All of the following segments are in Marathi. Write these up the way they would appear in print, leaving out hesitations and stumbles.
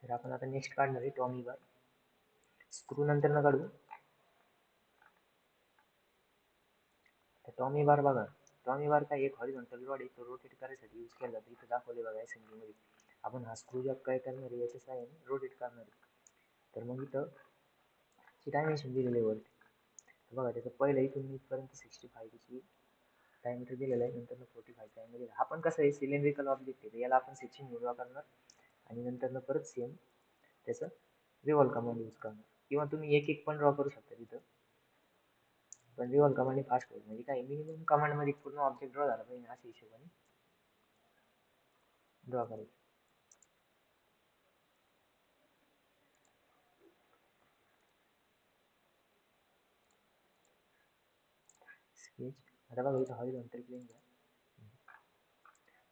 तर आपण आता नेक्स्ट काढणार आहे टॉमी बार. स्क्रू नंतर न काढू. तर टॉमी बार बघा, टॉमी बार काय एक हॉरिझॉन्टल रॉड आहे, तो रोटेट करायसाठी यूज केला जातो. इथे दाखवले बघा असेंब्ली मध्ये. आपण हा स्क्रू जॉब काय करणार आहे, याच्या साहाय्याने रोटेट करणार आहे. तर मग इथं ची डायमेन्शन दिलेली आहे वरती. तर बघा त्याचं पहिलं इथून इथपर्यंत 65 ची डायमीटर दिलेलं आहे, नंतर 45 डायमीटर. हा पण कसं आहे, सिलेंड्रिकल ऑब्जेक्ट आहे, याला आपण सेक्शन म्हणून करणार आणि नंतर परत सेम त्याचं रिव्हॉल्व कमांड यूज करणार, किंवा तुम्ही एक एक पण ड्रॉ करू शकता तिथं. पण रिव्हॉल्व कमांड फास्ट होईल, म्हणजे काय मिनिमम कमांड मध्ये पूर्ण ऑब्जेक्ट ड्रॉ झाला पाहिजे, अशा हिशोबाने ड्रॉ करायचं. स्केच. आता बघा इथं हॉरिझॉन्टल प्लेन घ्या,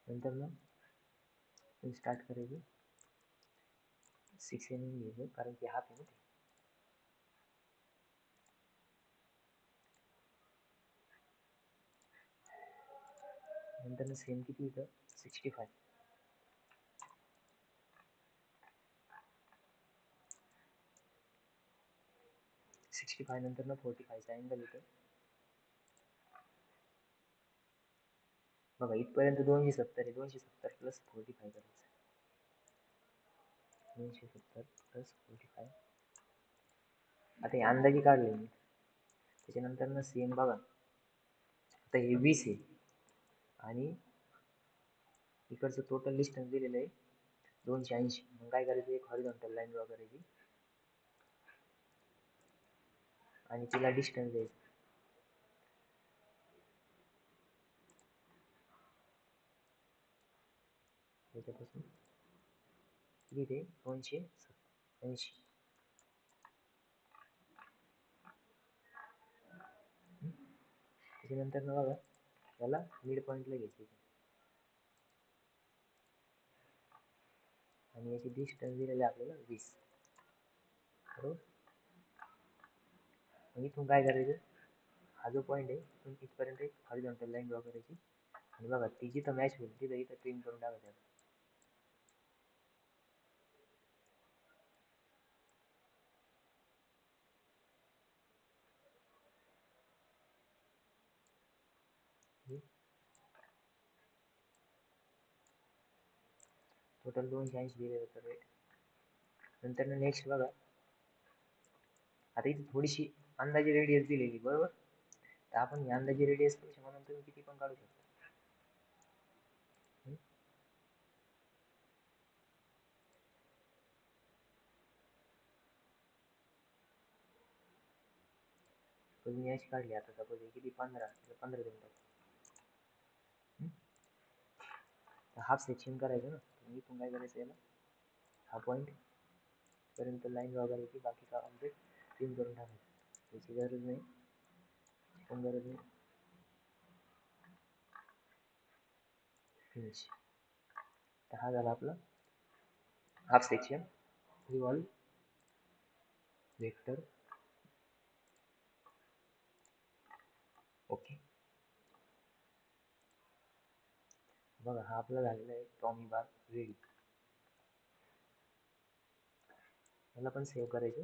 नंतर मग स्टार्ट करायचं 6 mm घ्यायचं, कारण की हाफ आहे ना ते. नंतर सेम किती इथं 65. 65 नंतर 45चा अँगल येतं. बघा इथपर्यंत 270 आहे, 270 प्लस 45 करायचं. 270 प्लस 45. आता हे अंदाजे काढले मी. त्याच्यानंतर सेम बघा, आता हे 20 आहे आणि इकडचं टोटल डिस्टन्स दिलेलं आहे 280. मग काय करायचं, एक हॉरिझॉन्टल लाईन ड्रॉ करायची आणि तिला डिस्टन्स द्यायचं. त्याच्यापासून किती ते 280. त्याच्यानंतर बघा याला मिड पॉईंटला घ्यायचं आणि याची डिस्टन्स दिलेली आहे आपल्याला 20. बरोबर. मग इथून काय करायचं, हा जो पॉईंट आहे इथून इथपर्यंत एक हॉरिझॉन्टल लाईन ड्रॉ करायची आणि बघा ती जिथं मॅच होईल तिथं इथं ट्रिम करून टाकायचं. टोटल 280 दिलेलं तर रेट. नंतर नेक्स्ट बघा, आता इथे थोडीशी अंदाजे रेडियस दिलेली, बरोबर. तर आपण ही अंदाजे रेडियस कशी म्हणून तुम्ही किती पण काढू शकता. तुम्ही अशी काढली, आता सपोज किती 15 देऊन टाकू. हाफ सेक्शन करायचं ना, इथून काय करायचं, याला हा पॉईंट पर्यंत लाईन ड्रॉ करायची, बाकीचा ऑब्जेक्ट ट्रिम करून टाकायचं. त्याची गरज नाही, पण गरज नाही. फिनिश. तर हा झाला आपला half section revolve vector. Okay. बघा हा आपला झालेला आहे टॉमी बार रेडी. याला पण सेव्ह करायचं.